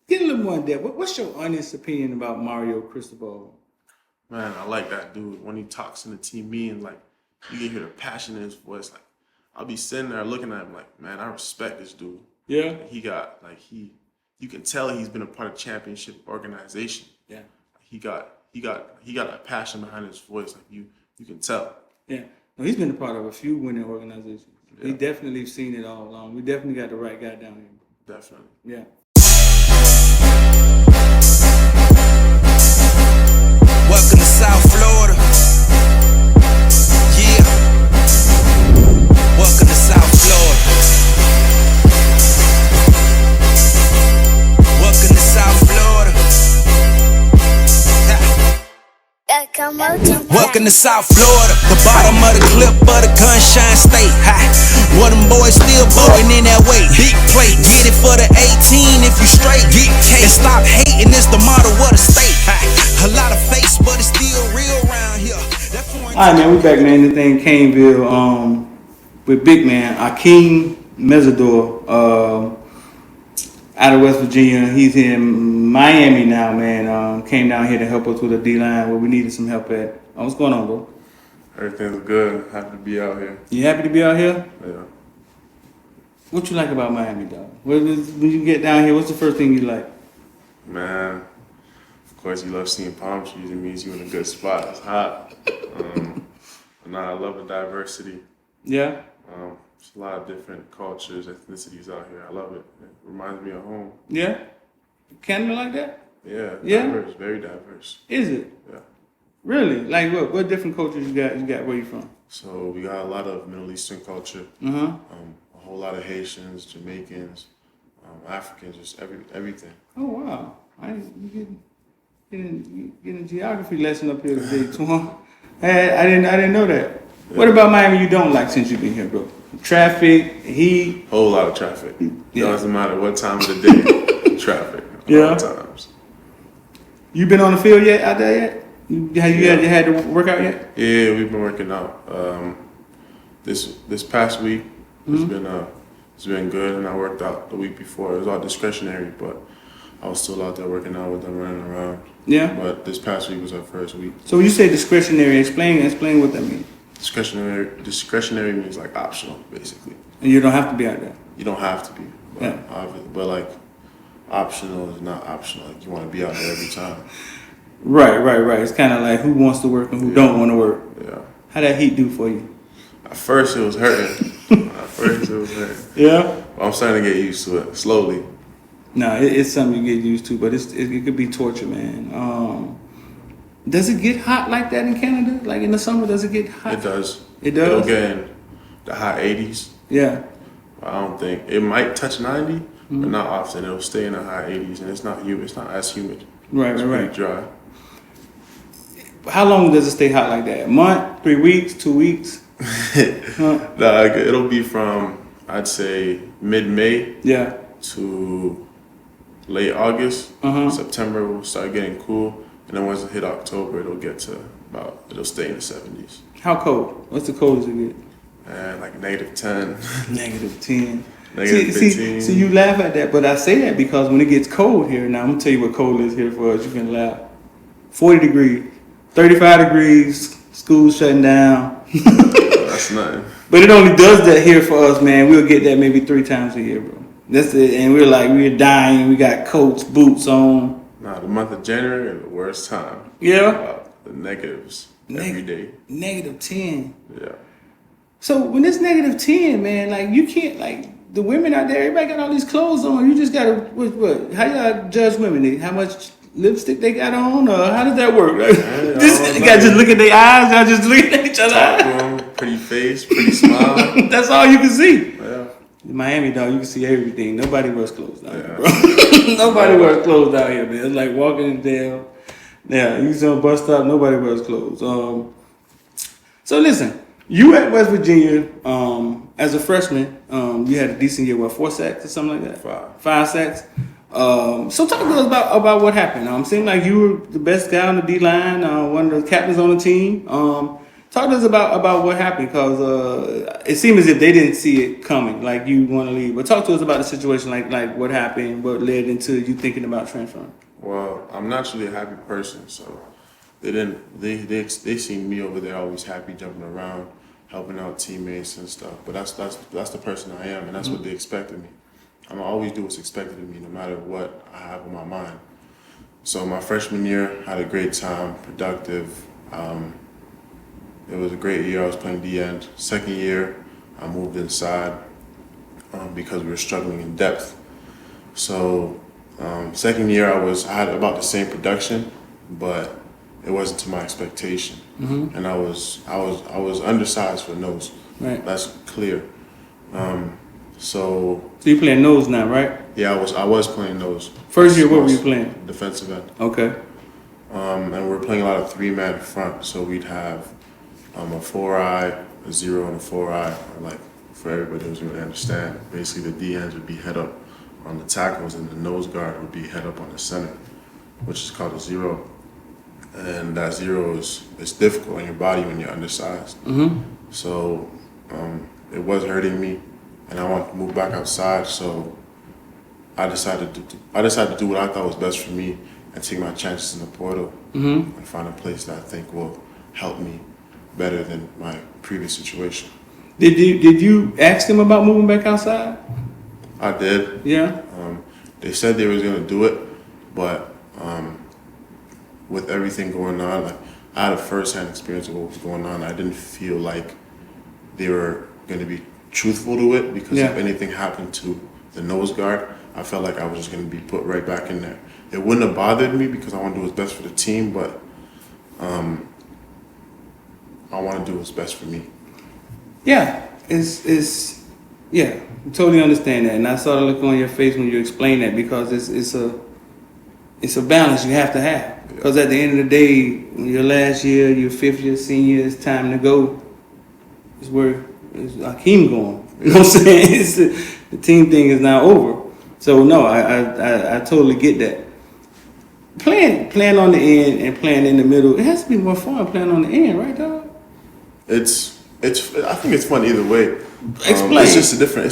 Get a little more in depth. What's your honest opinion about Mario Cristobal? Man, I like that dude. When he talks in the team meeting, like, you can hear the passion in his voice. Like, I'll be sitting there looking at him like, man, I respect this dude. Yeah. You can tell he's been a part of championship organization. Yeah. He got a passion behind his voice. Like, you can tell. Yeah. No, he's been a part of a few winning organizations. Yeah. We definitely have seen it all along. We definitely got the right guy down here. Definitely. Yeah. Welcome to South Florida. Yeah. Welcome to South Florida. Welcome to South Florida. Welcome to South Florida, the bottom of the clip of the Gunshine State. One of them boys still blowing in that way. Big plate, get it for the 18 if you straight. Get K and stop hating, it's the motto of the state. A lot of face, but it's still real around here. Alright, man, we back, man. This thing Caneville, with big man Akheem Mesidor, out of West Virginia. He's in Miami now, man. Came down here to help us with the D-line where we needed some help at. What's going on, bro? Everything's good. Happy to be out here. You happy to be out here? Yeah. What you like about Miami, dog? When you get down here, what's the first thing you like? Man, of course you love seeing palm trees. It means you're in a good spot. It's hot. I love the diversity. Yeah? There's a lot of different cultures, ethnicities out here. I love it. It reminds me of home. Yeah? Canada like that? Yeah, Yeah? diverse, very diverse. Is it? Yeah. Really? Like what different cultures you got where you from? So we got a lot of Middle Eastern culture. Uh-huh. A whole lot of Haitians, Jamaicans, Africans, just everything. Oh wow. You getting a geography lesson up here today, Twan. I didn't know that. Yeah. What about Miami you don't like since you've been here, bro? Traffic, heat. Whole lot of traffic. Yeah. Doesn't matter what time of the day. Traffic. A lot of times. You been on the field yet? Out there yet? Have you had to work out yet? Yeah, we've been working out. This past week it's been good, and I worked out the week before. It was all discretionary, but I was still out there working out with them, running around. Yeah. But this past week was our first week. So when you say discretionary, explain what that means. Discretionary means like optional, basically. And you don't have to be out there. You don't have to be, but like optional is not optional. Like you want to be out there every time. Right. It's kind of like who wants to work and who don't want to work. Yeah. How that heat do for you? At first it was hurting. Yeah. But I'm starting to get used to it slowly. No, it's something you get used to, but it could be torture, man. Does it get hot like that in Canada? Like in the summer, does it get hot? It does. It does? It'll get in the high 80s. Yeah. I don't think. It might touch 90, but not often. It'll stay in the high 80s, and it's not humid. It's not as humid. It's pretty dry. How long does it stay hot like that? A month, 3 weeks, 2 weeks? It'll be from, I'd say, mid-May to late August. September will start getting cool. And then once it hit October, it'll stay in the 70s. How cold? What's the coldest it get? Like -10. -10. -15. See, you laugh at that, but I say that because when it gets cold here, now I'm going to tell you what cold is here for us. You can laugh. 40 degrees, 35 degrees, school's shutting down. That's nothing. But it only does that here for us, man. We'll get that maybe 3 times a year, bro. That's it. And we're dying. We got coats, boots on. Nah, the month of January is the worst time. Yeah. The negatives every day. -10. Yeah. So when it's -10, man, like you can't, like the women out there, everybody got all these clothes on. You just gotta what? How y'all judge women? How much lipstick they got on, or how does that work? You gotta just look at their eyes. Y'all just look at each other. Pretty face, pretty smile. That's all you can see. Yeah. In Miami, dog, you can see everything. Nobody wears clothes down here, bro. Nobody wears clothes down here, man. It's like walking in down. Yeah, you see on a bus stop, nobody wears clothes. So listen, you at West Virginia, as a freshman, you had a decent year, 4 sacks or something like that? 5 sacks. So talk to us about what happened. Seemed like you were the best guy on the D-line, one of the captains on the team. Talk to us about what happened, because it seemed as if they didn't see it coming, like you want to leave. But talk to us about the situation, like what happened, what led into you thinking about transferring. Well, I'm naturally a happy person, so they seen me over there always happy, jumping around, helping out teammates and stuff. But that's the person I am, and that's what they expect of me. I'm always do what's expected of me, no matter what I have on my mind. So my freshman year, had a great time, productive. It was a great year. I was playing D-end. Second year, I moved inside because we were struggling in depth. So second year, I had about the same production, but it wasn't to my expectation, and I was undersized for nose. Right. That's clear. So you playing nose now, right? yeah, I was playing nose. First year, what were you playing? Defensive end. Okay. And we were playing a lot of 3-man front, so we'd have a 4-eye, a 0, and a 4-eye. Like, for everybody who's going to understand, basically the D-ends would be head up on the tackles, and the nose guard would be head up on the center, which is called a 0. And that 0 is difficult on your body when you're undersized. So it was hurting me, and I wanted to move back outside. So I decided to do what I thought was best for me and take my chances in the portal and find a place that I think will help me better than my previous situation. Did you ask them about moving back outside? I did. Yeah. They said they was gonna do it, but with everything going on, like I had a first-hand experience of what was going on. I didn't feel like they were gonna be truthful to it, because if anything happened to the nose guard, I felt like I was just gonna be put right back in there. It wouldn't have bothered me because I want to do what's best for the team, but I want to do what's best for me. Yeah, it's yeah, I totally understand that, and I saw the look on your face when you explained that, because it's a balance you have to have. Because at the end of the day, when your last year, your 5th year, senior, it's time to go. It's where is Ahkeem going? You know what I'm saying? The team thing is now over. So no, I totally get that. Playing on the end and playing in the middle, it has to be more fun playing on the end, right, dog? I think it's fun either way. Explain. It's just a different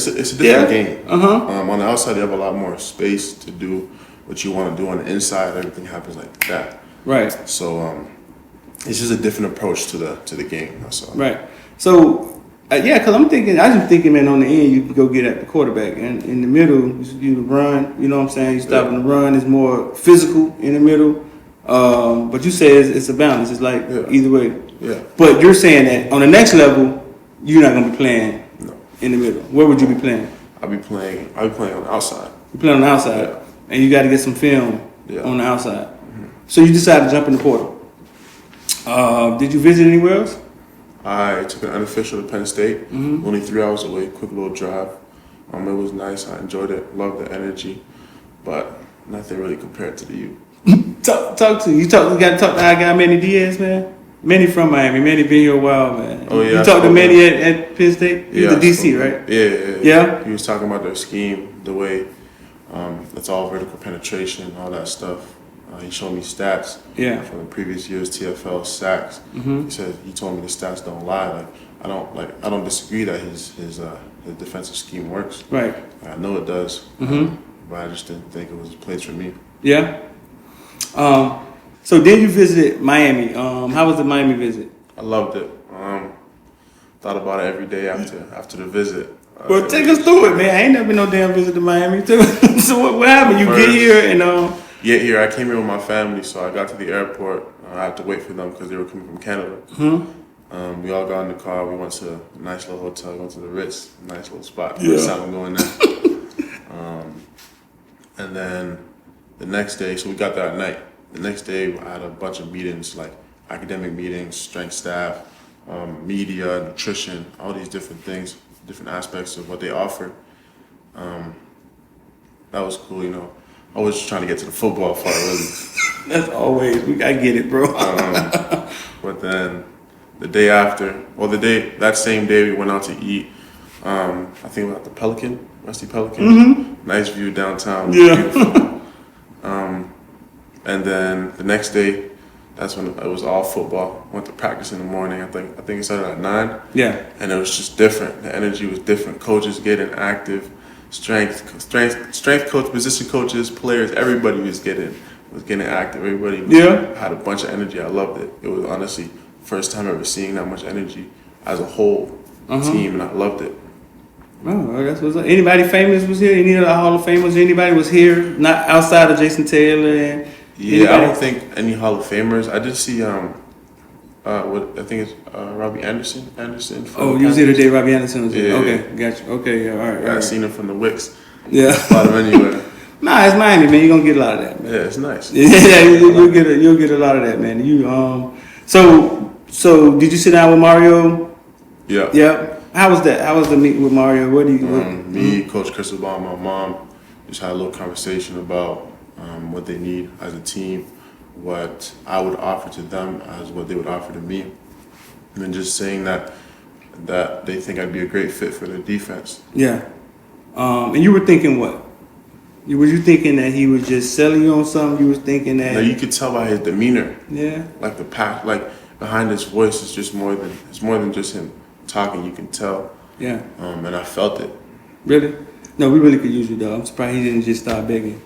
game. Uh-huh. On the outside, you have a lot more space to do what you want to do. On the inside, everything happens like that. Right. So it's just a different approach to the game. That's all. Right. So yeah, because I was thinking, man, on the end you can go get at the quarterback, and in the middle you run. You know what I'm saying? You stop in the run. It's more physical in the middle. But you say it's a balance. It's like either way. Yeah. But you're saying that on the next level, you're not gonna be playing in the middle. Where would you be playing? I'll be playing on the outside. You play on the outside, and you got to get some film on the outside. So you decided to jump in the portal. Did you visit anywhere else? I took an unofficial to Penn State, only 3 hours away, quick little drive. It was nice, I enjoyed it, loved the energy, but nothing really compared to the U. Talk to you. You got to talk to our guy Manny Diaz, man. Manny from Miami. Manny been here a while, man. Oh yeah. You talked to Manny at Penn State. He's the DC, right? Yeah. He was talking about their scheme, the way it's all vertical penetration, all that stuff. He showed me stats from the previous year's TFL sacks. He said he told me the stats don't lie. I don't disagree that his defensive scheme works. Right. I know it does. But I just didn't think it was a place for me. Yeah. So then you visited Miami. How was the Miami visit? I loved it. Thought about it every day after the visit. Well, take us through it, man. I ain't never been no damn visit to Miami. So what happened? You get here and Get here. I came here with my family, so I got to the airport. I had to wait for them because they were coming from Canada. We all got in the car. We went to a nice little hotel. We went to the Ritz, nice little spot. First time I'm going there. And then the next day, so we got there at night. The next day, I had a bunch of meetings, like academic meetings, strength staff, media, nutrition, all these different things, different aspects of what they offer. That was cool, you know. I was just trying to get to the football part, really. That's always, I get it, bro. But then the day after, that same day, we went out to eat. I think we were at the Pelican, Rusty Pelican. Nice view downtown. Yeah. Beautiful. And then the next day, That's when it was all football. Went to practice in the morning. I think it started at 9. Yeah. And it was just different. The energy was different. Coaches getting active, strength coach, position coaches, players. Everybody was getting active. Everybody had a bunch of energy. I loved it. It was honestly first time ever seeing that much energy as a whole team, and I loved it. Oh, that's what's up. Anybody famous was here? Any of the Hall of Famers? Anybody was here? Not outside of Jason Taylor and. Yeah, I don't think any Hall of Famers. I did see what I think it's Robbie Anderson. Oh, you was here today, Robbie Anderson was here. Yeah. Okay, gotcha. Okay, yeah, all right. I seen him from the Wicks. Yeah. Spot him anywhere. Nah, it's Miami, man. You're gonna get a lot of that, man. Yeah, it's nice. Yeah, you'll get a lot of that, man. So did you sit down with Mario? Yeah. Yeah. How was that? How was the meeting with Mario? What do you? Me, Coach Cristobal, my mom, just had a little conversation about what they need as a team, what I would offer to them as what they would offer to me, and then just saying that they think I'd be a great fit for the defense. Yeah. And you were thinking what? Was you thinking that he was just selling you on something? You was thinking that? Now you could tell by his demeanor. Yeah. Like like behind his voice is just more than just him talking. You can tell. Yeah. And I felt it. Really? No, we really could use you though. I'm surprised he didn't just start begging.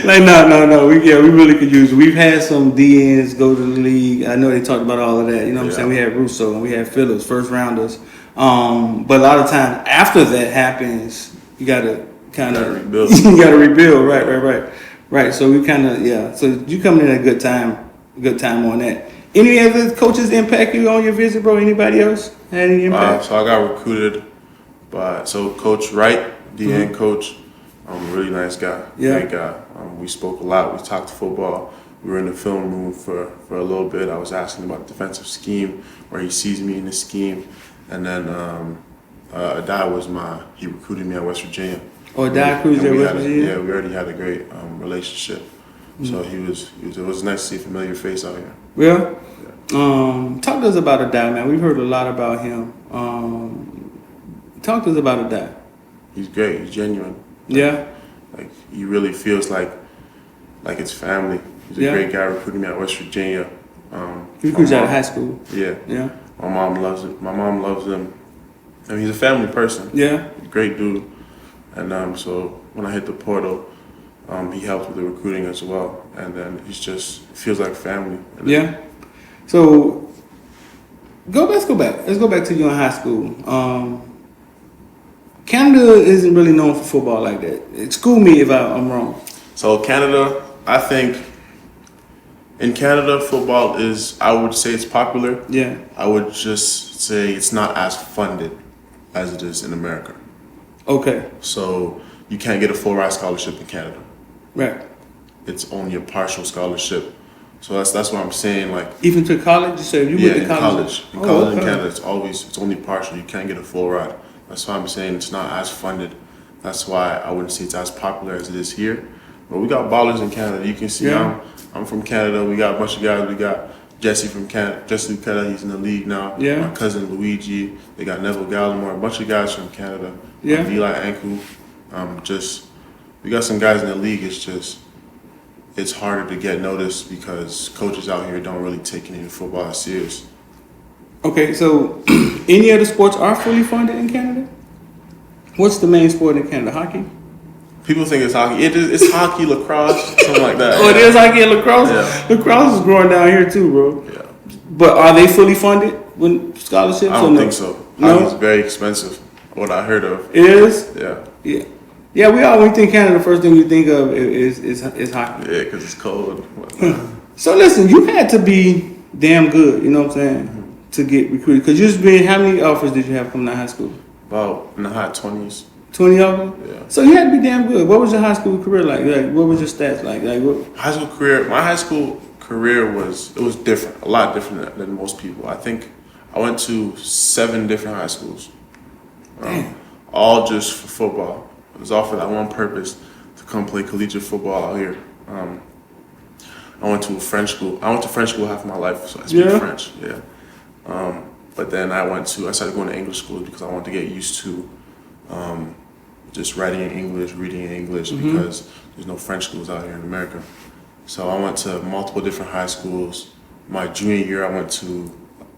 Like no. We really could use you. We've had some DNs go to the league. I know they talked about all of that. You know what I'm saying? We had Russo and we had Phillips, first rounders. But a lot of times after that happens, you gotta kind of rebuild. You gotta rebuild. Right. So we kind of So you coming in at a good time on that. Any other coaches impact you on your visit, bro? Anybody else had any impact? So I got recruited by Coach Wright, DN coach. Really nice guy. Yeah. Great guy. We spoke a lot. We talked football. We were in the film room for a little bit. I was asking about the defensive scheme, where he sees me in the scheme. And then Adai he recruited me at West Virginia. Oh, Adai recruited you at West Virginia? Yeah, we already had a great relationship. So it was nice to see a familiar face out here. Yeah. Talk to us about Adai, man. We've heard a lot about him. Talk to us about Adai. He's great. He's genuine. Yeah. Like he really feels like it's family. He's a great guy recruiting me at West Virginia. He recruited you out of high school. Yeah. Yeah. My mom loves it. My mom loves him. I mean, he's a family person. Yeah. Great dude. And so when I hit the portal, he helped with the recruiting as well. And then it feels like family. Yeah. So let's go back. Let's go back to you in high school. Canada isn't really known for football like that. School me if I'm wrong. So Canada, I think in Canada, football I would say it's popular. Yeah. I would just say it's not as funded as it is in America. Okay. So you can't get a full ride scholarship in Canada. Right. It's only a partial scholarship. So that's what I'm saying. Like even to college, you said you went to college. In college in Canada, it's only partial. You can't get a full ride. That's why I'm saying it's not as funded. That's why I wouldn't say it's as popular as it is here. But we got ballers in Canada. You can see I'm from Canada. We got a bunch of guys. We got Jesse from Canada. Jesse Canada, he's in the league now. Yeah. My cousin Luigi. They got Neville Gallimore. A bunch of guys from Canada. Yeah. Eli Anku. We got some guys in the league. It's harder to get noticed because coaches out here don't really take any football as serious. Okay, so any other sports are fully funded in Canada? What's the main sport in Canada? Hockey? People think it's hockey. It's hockey, lacrosse, something like that. Oh, it is hockey and lacrosse? Yeah. Lacrosse is growing down here too, bro. Yeah. But are they fully funded with scholarships? I don't think so. No? Hockey's very expensive, what I heard of. It is? Yeah. Yeah. Yeah, when we think Canada, the first thing we think of is hockey. Yeah, because it's cold. So listen, you had to be damn good, you know what I'm saying, to get recruited. Because how many offers did you have coming out of high school? About in the high 20s. 20 offers? Yeah. So you had to be damn good. What was your high school career like? What was your stats like? My high school career was different, a lot different than most people. I think I went to 7 different high schools, all just for football. It was all for that one purpose, to come play collegiate football out here. I went to French school. I went to French school half of my life, so I speak French. Yeah. But then I started going to English schools because I wanted to get used to just writing in English, reading in English, because there's no French schools out here in America. So I went to multiple different high schools. My junior year, I went to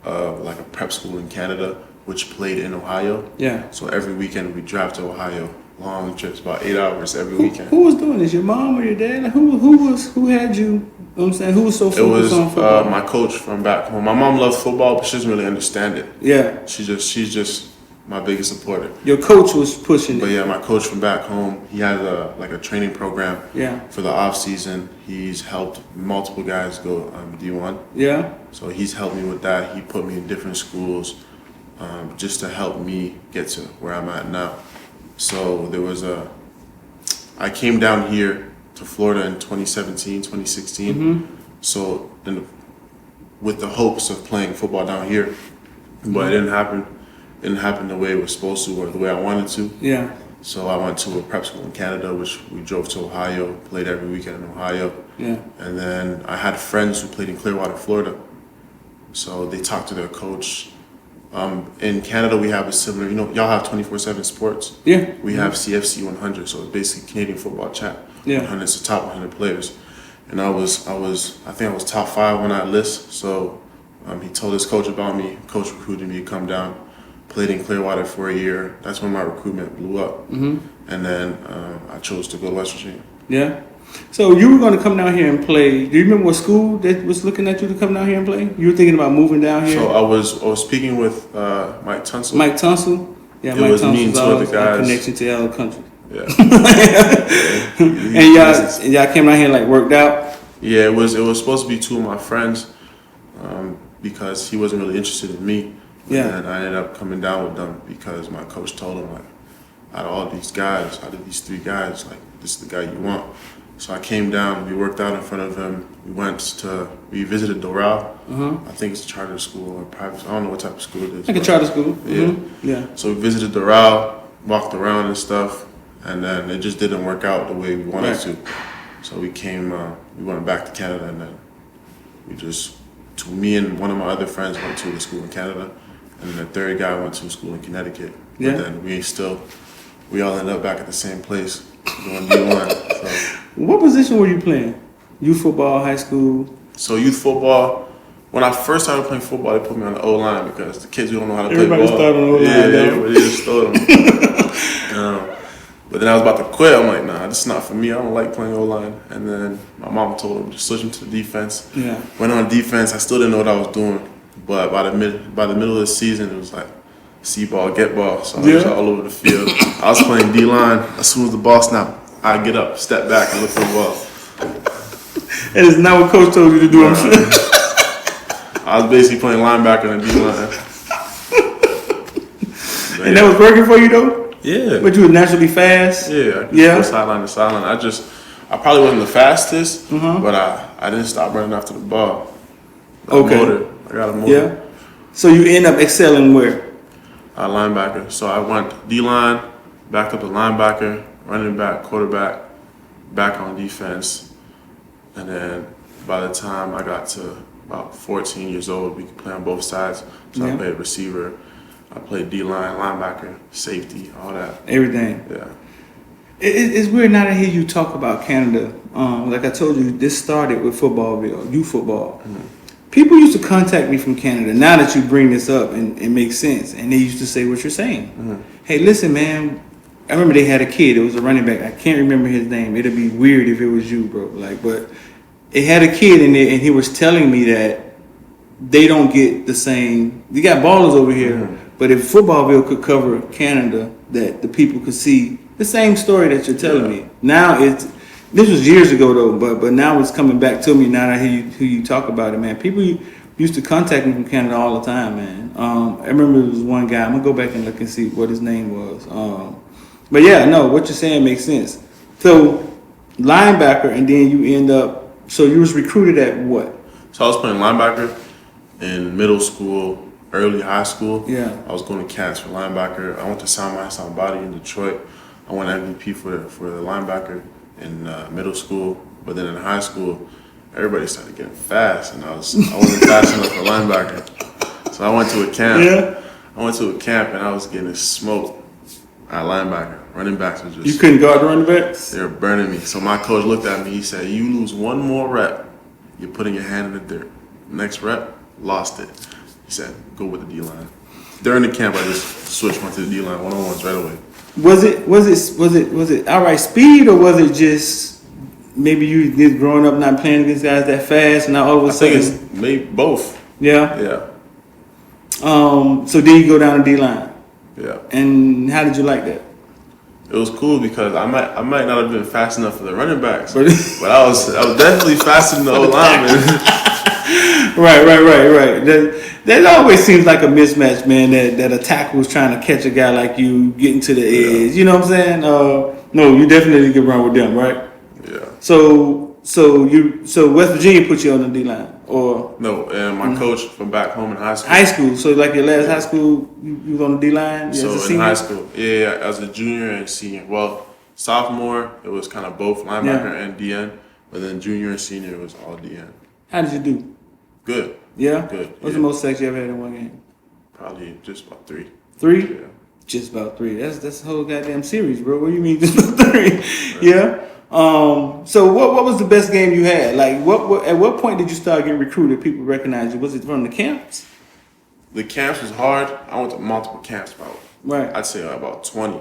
like a prep school in Canada, which played in Ohio. Yeah. So every weekend we drive to Ohio, long trips, about 8 hours every weekend. Who was doing this? Your mom or your dad? Like, who had you? You know what I'm saying? Who was so focused It was on football? my coach from back home. My mom loves football, but she doesn't really understand it. Yeah. She's just my biggest supporter. Your coach was pushing But it. yeah, my coach from back home, he has a training program. Yeah. For the off season. He's helped multiple guys go D1. Yeah. So he's helped me with that. He put me in different schools just to help me get to where I'm at now. So I came down here to Florida in 2017, 2016. Mm-hmm. So with the hopes of playing football down here, but it didn't happen. It didn't happen the way it was supposed to or the way I wanted to. Yeah. So I went to a prep school in Canada, which we drove to Ohio, played every weekend in Ohio. Yeah. And then I had friends who played in Clearwater, Florida. So they talked to their coach. In Canada, we have a similar, y'all have 24/7 sports. Yeah. We have CFC 100, so it's basically Canadian Football Chat. Yeah. 100 is the top 100 players. And I think I was top 5 on that list. So he told his coach about me. Coach recruited me to come down. Played in Clearwater for a year. That's when my recruitment blew up. Mm-hmm. And then I chose to go to West Virginia. Yeah. So you were going to come down here and play. Do you remember what school that was looking at you to come down here and play? You were thinking about moving down here? So I was speaking with Mike Tunsil. Mike Tunsil? Yeah, It Mike was me and Tunsil's two other always guys. in connection to L country. Yeah. And y'all came down here and like worked out? Yeah, it was supposed to be 2 of my friends because he wasn't really interested in me. Yeah. And I ended up coming down with them because my coach told him, like, out of all these guys, out of these 3 guys, like, this is the guy you want. So I came down, we worked out in front of him. We visited Doral. I think it's a charter school or private. I don't know what type of school it is. Like a charter school? Yeah. Mm-hmm. Yeah. So we visited Doral, walked around and stuff, and then it just didn't work out the way we wanted to. So we went back to Canada, and then me and one of my other friends went to a school in Canada, and then the third guy went to a school in Connecticut. Yeah. But then we all ended up back at the same place, doing D1. So. What position were you playing? Youth football, high school? So youth football, when I first started playing football, they put me on the O-line because the kids who don't know how to play ball. Everybody started on the O-line. Yeah, everybody just started on. But then I was about to quit. I'm like, nah, this is not for me. I don't like playing O-line. And then my mom told him, just switch him to the defense. Yeah. Went on defense. I still didn't know what I was doing. But by the middle of the season, it was like, see ball, get ball. So I was all over the field. I was playing D-line. As soon as the ball snapped, I'd get up, step back, and look for the ball. That is not what coach told you to do. I'm sure. I was basically playing linebacker and D-line. And that was working for you though? Yeah. But you were naturally fast? Yeah, I could go sideline to sideline. I probably wasn't the fastest, but I didn't stop running after the ball. I got a motor. Yeah. So you end up excelling where? Linebacker. So I went D-line, backed up to linebacker, running back, quarterback, back on defense. And then by the time I got to about 14 years old, we could play on both sides. So I played receiver. I played D-line, linebacker, safety, all that. Everything. Yeah. It's weird now to hear you talk about Canada. Like I told you, this started with FOOTBALLVILLE, youth football. People used to contact me from Canada. Now that you bring this up and it makes sense, and they used to say what you're saying. Hey, listen, man. I remember they had a kid. It was a running back. I can't remember his name. It'd be weird if it was you, bro. But it had a kid in there, and he was telling me that they don't get the same. You got ballers over here, but if FOOTBALLVILLE could cover Canada, that the people could see the same story that you're telling me. Now this was years ago though, but now it's coming back to me now that I hear you talk about it, man. People used to contact me from Canada all the time, man. I remember there was one guy. I'm gonna go back and look and see what his name was. But yeah, no, what you're saying makes sense. So linebacker, and then you end up. So you was recruited at what? So I was playing linebacker in middle school, early high school. Yeah. I was going to camps for linebacker. I went to Sound Body in Detroit. I won MVP for the linebacker in middle school. But then in high school, everybody started getting fast, and I wasn't fast enough for linebacker. So I went to a camp. Yeah. I went to a camp, and I was getting smoked at linebacker. Running backs were just... You couldn't guard the running backs? They were burning me. So my coach looked at me. He said, you lose one more rep, you're putting your hand in the dirt. Next rep, lost it. He said, go with the D-line. During the camp, I just switched one to the D-line, one-on-ones right away. Was it outright speed, or was it just maybe you just growing up not playing against guys that fast, and now all of a sudden? I think it's maybe both. Yeah? Yeah. So then you go down the D-line. Yeah. And how did you like that? It was cool because I might not have been fast enough for the running backs, but I was definitely faster than the O-lineman. Right. That always seems like a mismatch, man. That a tackle was trying to catch a guy like you getting to the edge. You know what I'm saying? No, you definitely can run with them, right? Yeah. So West Virginia put you on the D-line, or no? And my coach from back home in high school. High school. So like your last high school, you was on the D-line. So as a in senior? high school, yeah, as a junior and senior. Well, sophomore it was kind of both linebacker and DN, but then junior and senior it was all DN. How did you do? Good. Yeah. Good. What's the most sacks you ever had in one game? Probably just about 3. 3? Yeah. Just about 3. That's the whole goddamn series, bro. What do you mean just about 3? Right. Yeah. So what was the best game you had? Like at what point did you start getting recruited? People recognize you. Was it from the camps? The camps was hard. I went to multiple camps I'd say about 20.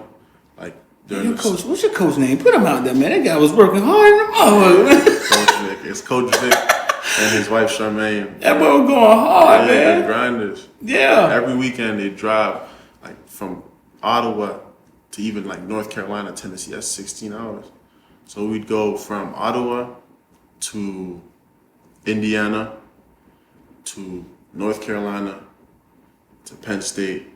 Like during your coach, what's your coach name? Put him out there, man. That guy was working hard. Coach Vic. It's Coach Vic and his wife Charmaine. That boy was going hard, man. They're grinders. Yeah. Every weekend they drive like from Ottawa to even like North Carolina, Tennessee. That's 16 hours. So we'd go from Ottawa to Indiana to North Carolina to Penn State,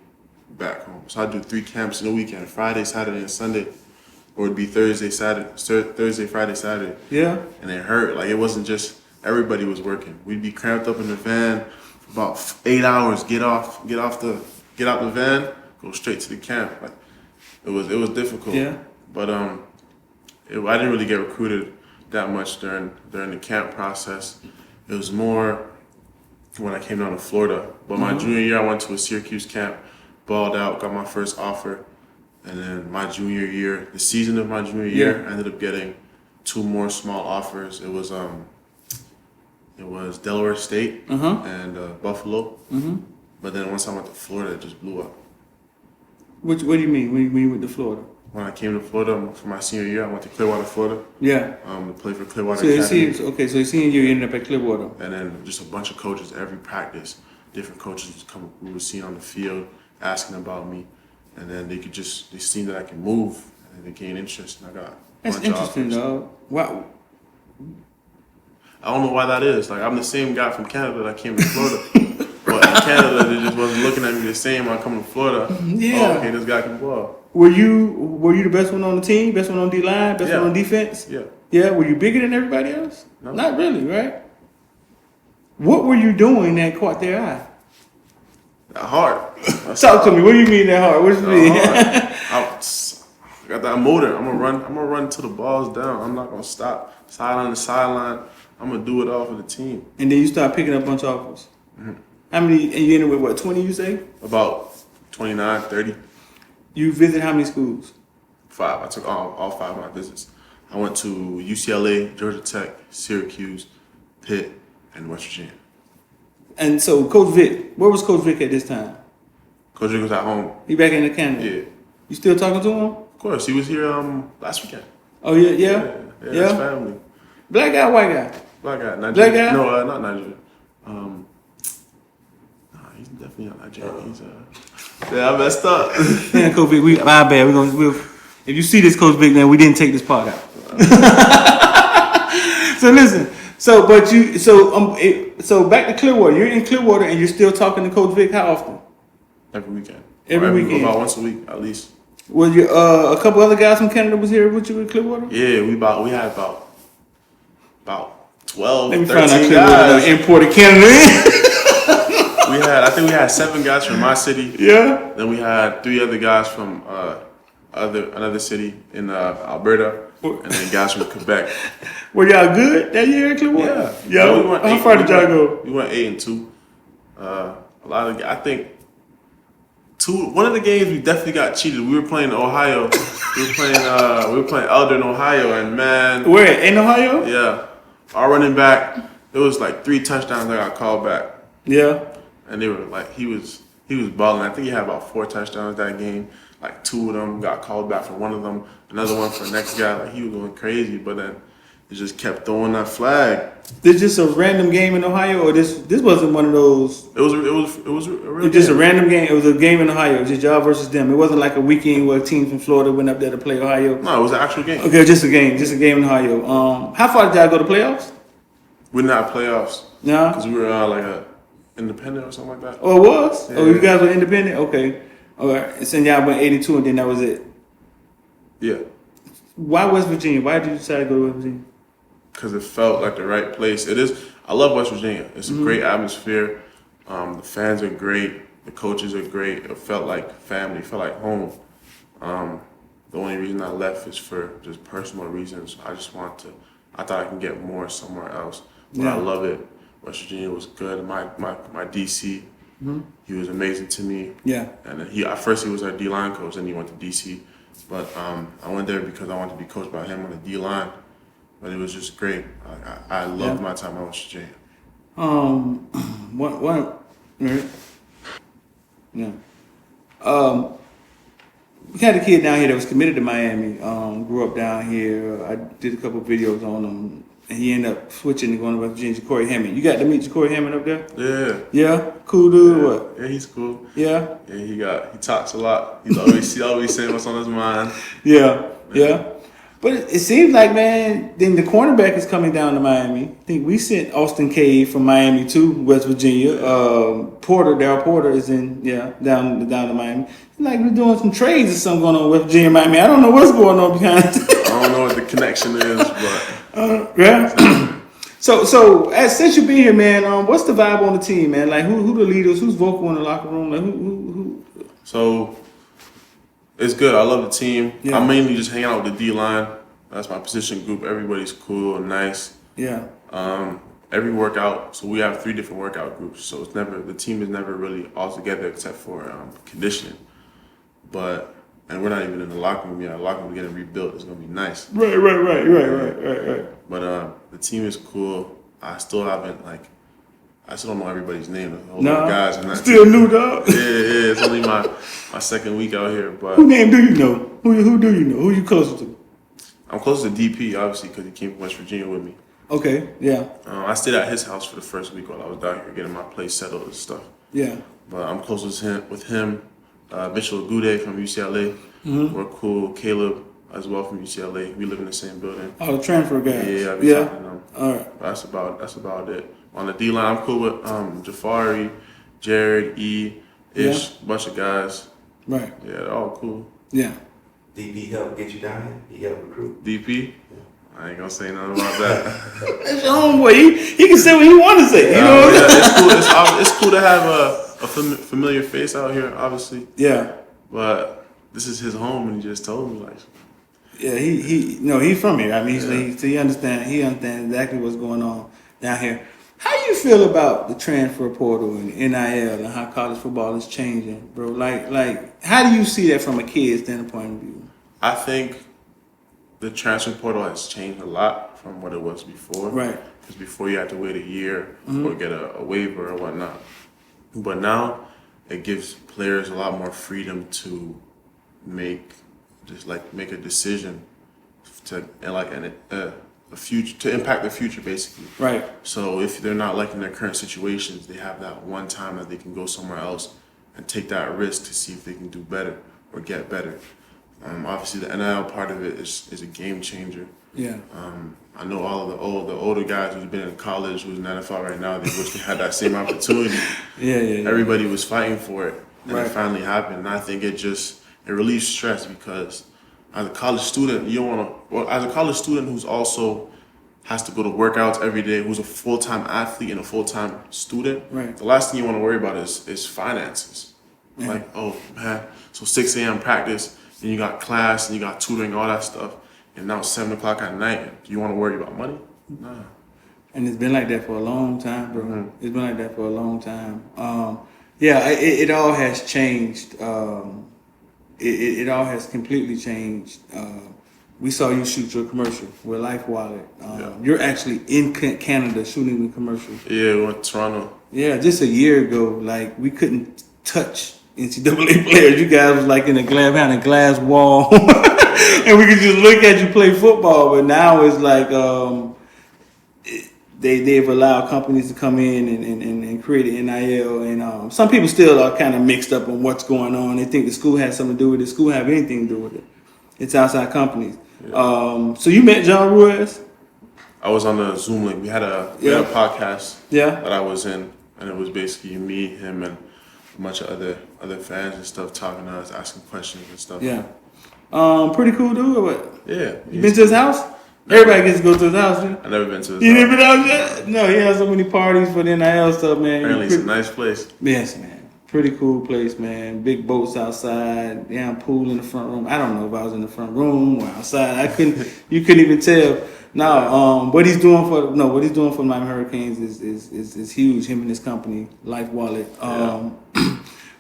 back home. So I'd do 3 camps in a weekend: Friday, Saturday, and Sunday, or it'd be Thursday, Friday, Saturday. Yeah. And it hurt. Like it wasn't just everybody was working. We'd be cramped up in the van for about 8 hours. Get out the van, go straight to the camp. Like it was difficult. Yeah. But I didn't really get recruited that much during the camp process. It was more when I came down to Florida. But my junior year, I went to a Syracuse camp, balled out, got my first offer. And then my junior year, the season of my junior year, I ended up getting 2 more small offers. It was Delaware State and Buffalo. But then once I went to Florida, it just blew up. What do you mean when you went to Florida? When I came to Florida for my senior year, I went to Clearwater, Florida. Yeah. To play for Clearwater So Academy. so your senior year, you ended up at Clearwater. And then just a bunch of coaches every practice. Different coaches we were seeing on the field, asking about me. And then they seen that I can move, and they gained interest, and I got a That's bunch of interesting, offers. dog. Wow. I don't know why that is. Like, I'm the same guy from Canada that came to Florida. But in Canada, they just wasn't looking at me the same when I come to Florida. Yeah. Oh, okay, this guy can ball. Were you the best one on the team? Best one on D-line? Best one on defense? Yeah. Yeah? Were you bigger than everybody else? No. Not really, right? What were you doing that caught their eye? That hard. Talk to me. What do you mean that hard? What do you mean? I got that motor. I'm gonna run till the ball's down. I'm not gonna stop. Sideline to sideline. I'm gonna do it all for the team. And then you start picking up a bunch of offers. How many? And you ended with what? 20? You say? About 29, 30. You visit how many schools? 5. I took all 5 of my visits. I went to UCLA, Georgia Tech, Syracuse, Pitt, and West Virginia. And so, Coach Vic, where was Coach Vic at this time? Coach Vic was at home. He back in Canada. Yeah. You still talking to him? Of course, he was here last weekend. Oh yeah. His family. Black guy, white guy. Black guy, Nigerian. Black guy? No, not Nigerian. He's definitely not Nigerian. He's I messed up. Yeah, Coach Vic, my bad. If you see this, Coach Vic, man, we didn't take this part out. So listen. So back to Clearwater. You're in Clearwater and you're still talking to Coach Vic. How often? Every weekend. Every weekend. About once a week at least. Was you a couple other guys from Canada was here with you in Clearwater? Yeah, we had about 12, Let me 13 find out guys. Clearwater imported Canada in. I think we had 7 guys from my city. Yeah. Then we had 3 other guys from another city in Alberta, and then guys from Quebec. Were y'all good that year in Clearwater? Yeah. Yeah. How far did y'all go? We went 8-2. A lot of, I think One of the games we definitely got cheated. We were playing Ohio. we were playing Eldon, Ohio, and man, Where in Ohio? yeah, our running back. It was like 3 touchdowns that got called back. Yeah. And they were like, he was balling. I think he had about 4 touchdowns that game. Like 2 of them got called back for one of them. Another one for the next guy. Like he was going crazy, but then he just kept throwing that flag. This just a random game in Ohio, or this wasn't one of those. It was a real It was just a game. random game. It was a game in Ohio. It was just y'all versus them. It wasn't like a weekend where teams from Florida went up there to play Ohio. No, it was an actual game. Okay, just a game in Ohio. How far did y'all go to playoffs? We didn't have playoffs No. because we were like a independent or something like that. Oh, it was. Yeah. Oh, you guys were independent. Okay. All right. So y'all went 82, and then that was it. Yeah, Why West Virginia? Why did you decide to go to West Virginia? because it felt like the right place. It is. I love West Virginia. It's a great atmosphere. The fans are great. The coaches are great. It felt like family. It felt like home. The only reason I left is for just personal reasons. I thought I can get more somewhere else. But Yeah. I love it. West Virginia was good. My DC, he was amazing to me. Yeah. And at first he was our D-line coach, and he went to DC. But I went there because I wanted to be coached by him on the D-line. But it was just great. I loved my time at West Virginia. One. Right. Yeah. We had a kid down here that was committed to Miami. Grew up down here. I did a couple videos on him, and he ended up switching and going to West Virginia. Ja'Cory Hammond. You got to meet Ja'Cory Hammond up there? Yeah. Yeah. Cool dude. Or what? Yeah, he's cool. Yeah. Yeah, he talks a lot. He always saying what's on his mind. Yeah. Yeah. But it seems like, man, then the cornerback is coming down to Miami. I think we sent Austin Cade from Miami to West Virginia. Darryl Porter is down to Miami. It's like we're doing some trades or something going on with West Virginia, Miami. I don't know what's going on behind. I don't know what the connection is, but Yeah. So since you've been here, man, what's the vibe on the team, man? Like who the leaders? Who's vocal in the locker room? Like who? So it's good. I love the team. Yeah. I'm mainly just hanging out with the D-line. That's my position group. Everybody's cool and nice. Yeah. Every workout, so we have 3 different workout groups. So the team is never really all together except for conditioning. And we're not even in the locker room yet. The locker room is getting rebuilt. It's gonna be nice. Right. But the team is cool. I still don't know everybody's name. There's a whole lot of guys in that still team. new dog. Yeah. It's only my second week out here, but Who name do you know? Who do you know? Who you closest to? I'm close to DP, obviously, because he came from West Virginia with me. Okay. Yeah. I stayed at his house for the first week while I was down here getting my place settled and stuff. Yeah. But I'm close with him. Mitchell Agude from UCLA. We're cool. Caleb as well from UCLA. We live in the same building. Oh, the transfer guys. Yeah, I be talking to them. All right. But that's about it. On the D line, I'm cool with Jafari, Jared, Ish, bunch of guys. Right. Yeah, they're all cool. Yeah. DP help get you down here? He help recruit? DP, I ain't gonna say nothing about that. That's your homeboy. He can say what he want to say. You know what I'm saying? It's cool. It's cool to have a familiar face out here, obviously. Yeah. But this is his home, and he just told me like. Yeah. He's from here. I mean, he understands exactly what's going on down here. How do you feel about the transfer portal and NIL and how college football is changing, bro? Like, how do you see that from a kid's standpoint of view? I think the transfer portal has changed a lot from what it was before. Right. Because before you had to wait a year or get a waiver or whatnot. But now it gives players a lot more freedom to make a decision to impact the future, basically. Right. So if they're not liking their current situations, they have that one time that they can go somewhere else and take that risk to see if they can do better or get better. Obviously, the NIL part of it is a game changer. Yeah. I know all of the older guys who's been in college, who's in the NFL right now, they wish they had that same opportunity. Yeah. Everybody was fighting for it, and Right. it finally happened. And I think it relieves stress because as a college student, as a college student who's also has to go to workouts every day, who's a full-time athlete and a full-time student, Right. the last thing you want to worry about is finances. Yeah. Like, oh man, so 6 a.m. practice, then you got class, and you got tutoring, all that stuff, and now it's 7 o'clock at night. Do you want to worry about money? Nah. And it's been like that for a long time, bro. Mm-hmm. It's been like that for a long time. Yeah, it all has changed. It all has completely changed. We saw you shoot your commercial with Life Wallet. You're actually in Canada shooting the commercial. Yeah, we went to Toronto. Yeah, just a year ago, like we couldn't touch NCAA players. You guys was like in a behind a glass wall, and we could just look at you play football. But now it's like they've allowed companies to come in and create an NIL, and some people still are kind of mixed up on what's going on. They think the school has something to do with it. The school have anything to do with it. It's outside companies. Yeah. So you met John Ruiz? I was on the Zoom link. We had a podcast that I was in, and it was basically me, him, and a bunch of other fans and stuff talking to us, asking questions and stuff. Yeah. Pretty cool dude or what? Yeah. You been to his house? Everybody gets to go to his house, dude. I've never been to his house. You never been out yet? No, he has so many parties for the NIL stuff, man. Apparently it's a nice place. Yes, man. Pretty cool place, man. Big boats outside. Yeah, pool in the front room. I don't know if I was in the front room or outside. You couldn't even tell. No, what he's doing for Miami Hurricanes is huge. Him and his company, Life Wallet.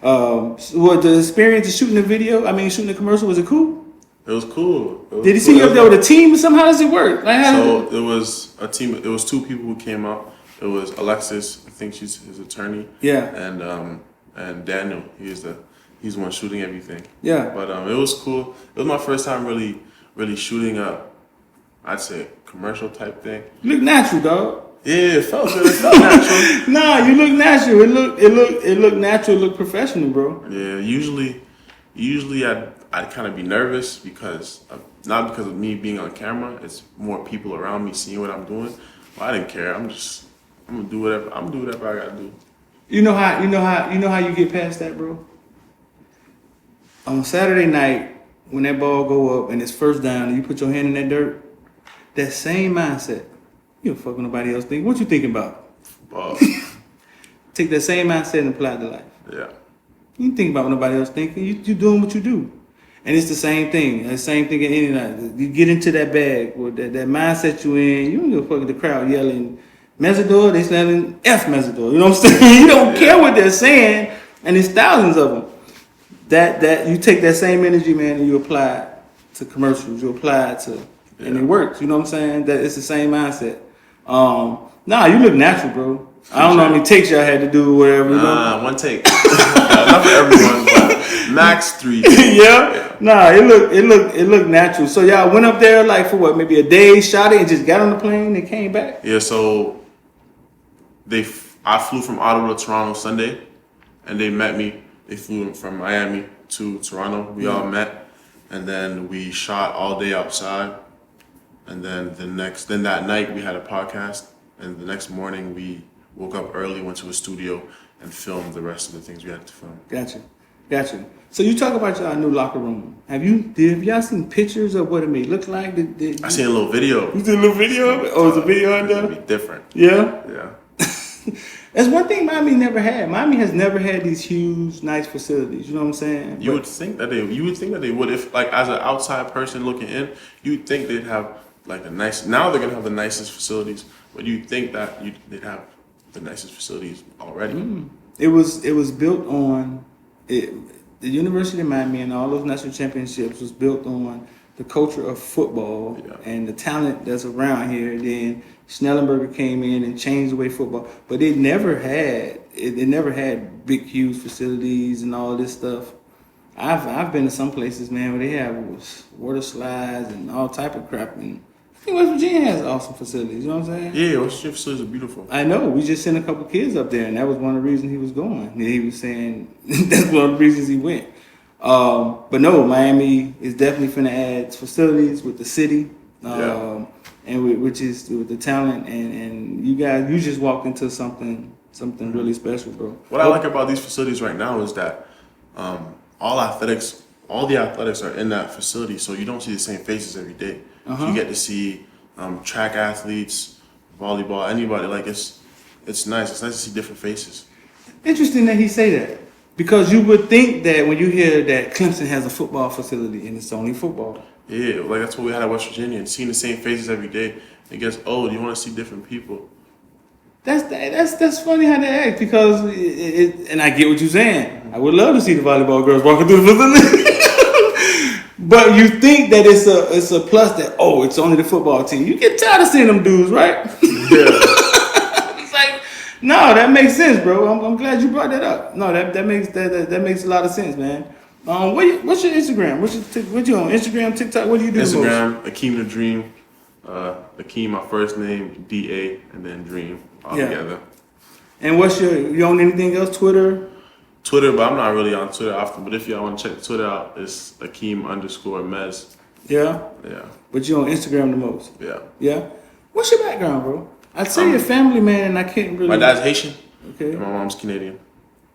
What the experience of shooting the video? I mean, shooting the commercial, was it cool? It was cool. Did he see you up there with a team or something? How does it work? Like, it was a team. It was two people who came out. It was Alexis, I think she's his attorney. Yeah. And Daniel, he's the one shooting everything. Yeah. But it was cool. It was my first time really shooting I'd say commercial type thing. You look natural, dog. Yeah, it felt good. It felt natural. Nah, you look natural. It looked natural. It looked professional, bro. Yeah. Usually I'd kind of be nervous because not because of me being on camera. It's more people around me seeing what I'm doing. Well, I didn't care. I'm gonna do whatever. I'm gonna do whatever I gotta do. You know how you get past that, bro? On Saturday night, when that ball go up and it's first down and you put your hand in that dirt, that same mindset. You don't fuck with nobody else think. What you thinking about? Take that same mindset and apply it to life. Yeah. You think about what nobody else thinking. You doing what you do. And it's the same thing. The same thing in any night. You get into that bag with that mindset you in. You don't give a fuck with the crowd yelling Mesidor, they yelling F Mesidor. You know what I'm saying? You don't care what they're saying, and there's thousands of them. That you take that same energy, man, and you apply it to commercials. You apply it to, and it works. You know what I'm saying? That it's the same mindset. Nah, you look natural, bro. I don't know how many takes y'all had to do, whatever. Nah, one take. Not for everyone, but max 3 takes. Yeah. Nah, it looked natural. So y'all went up there like for what, maybe a day, shot it, and just got on the plane and came back? Yeah, so I flew from Ottawa to Toronto Sunday, and they met me. They flew from Miami to Toronto. We all met, and then we shot all day outside. And then that night we had a podcast, and the next morning we woke up early, went to a studio, and filmed the rest of the things we had to film. Gotcha. So you talk about your new locker room. Have y'all seen pictures of what it may look like? I seen a little video. You seen a little video of it? Oh, it's a video on there? It'll be different. Yeah? Yeah. That's one thing Miami never had. Miami has never had these huge, nice facilities. You know what I'm saying? You would think that they would. If, like, as an outside person looking in, you'd think they'd have like the nice. Now they're gonna have the nicest facilities, but you'd think that they'd have the nicest facilities already. It was built on it. The University of Miami and all those national championships was built on the culture of football and the talent that's around here. Then Schnellenberger came in and changed the way football, but it never had big, huge facilities and all this stuff. I've been to some places, man, where they have water slides and all type of crap. And I think West Virginia has awesome facilities. You know what I'm saying? Yeah, West Virginia facilities are beautiful. I know. We just sent a couple kids up there, and that was one of the reasons he was going. And he was saying that's one of the reasons he went. But no, Miami is definitely finna add facilities with the city, and which is with the talent. And you just walked into something really special, bro. What I like about these facilities right now is that all the athletics are in that facility, so you don't see the same faces every day. So you get to see track athletes, volleyball, anybody. Like it's nice. It's nice to see different faces. Interesting that he say that, because you would think that when you hear that Clemson has a football facility and it's only football. Yeah, like that's what we had at West Virginia, and seeing the same faces every day. It gets old. You want to see different people. That's funny how they act because and I get what you're saying. I would love to see the volleyball girls walking through the facility. But you think that it's a plus that it's only the football team. You get tired of seeing them dudes, right? Yeah. It's like, no, that makes sense, bro. I'm glad you brought that up. No, that makes a lot of sense, man. What's your Instagram? What you on Instagram, TikTok? What do you do? Instagram, Akheem the Dream. Akheem, my first name, DA, and then Dream all together. And you own anything else? Twitter, but I'm not really on Twitter often. But if y'all want to check Twitter out, it's Akheem_Mes. Yeah. Yeah. But you on Instagram the most. Yeah. Yeah. What's your background, bro? I'd say your family, man, and I can't really. My dad's Haitian. Okay. And my mom's Canadian.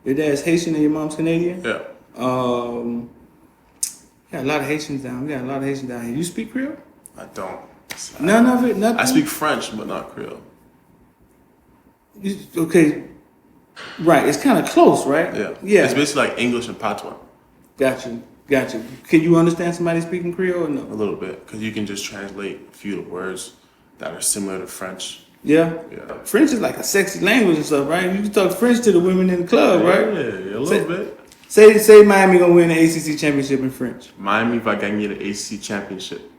Your dad's Haitian and your mom's Canadian. Yeah. Got a lot of Haitians down. We got a lot of Haitians down here. You speak Creole? I don't. None of it. Nothing. I speak French, but not Creole. Okay. Right. It's kind of close, right? Yeah. Yeah. It's basically like English and Patois. Got you. Can you understand somebody speaking Creole or no? A little bit, because you can just translate a few of the words that are similar to French. Yeah? Yeah. French is like a sexy language and stuff, right? You can talk French to the women in the club, right? Yeah, a little bit. Say Miami gonna win the ACC championship in French. Miami va gagner the ACC championship.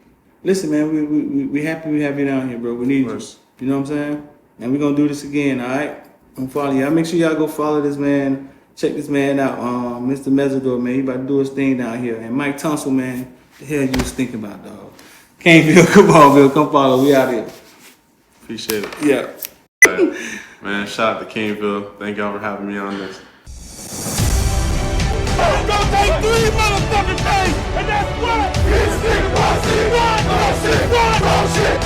Listen, man, we happy we have you down here, bro. We need you. You know what I'm saying? And we're gonna do this again, all right? I'm following y'all. Make sure y'all go follow this man. Check this man out, Mr. Mesidor, man. He about to do his thing down here. And Mike Tunsil, man, the hell you was thinking about, dog? Caneville, Caballville, come follow. We out here. Appreciate it. Yeah. Right. Man, shout out to Caneville. Thank y'all for having me on this. It's gonna take 3 motherfucking days, and that's what? This nigga bullshit.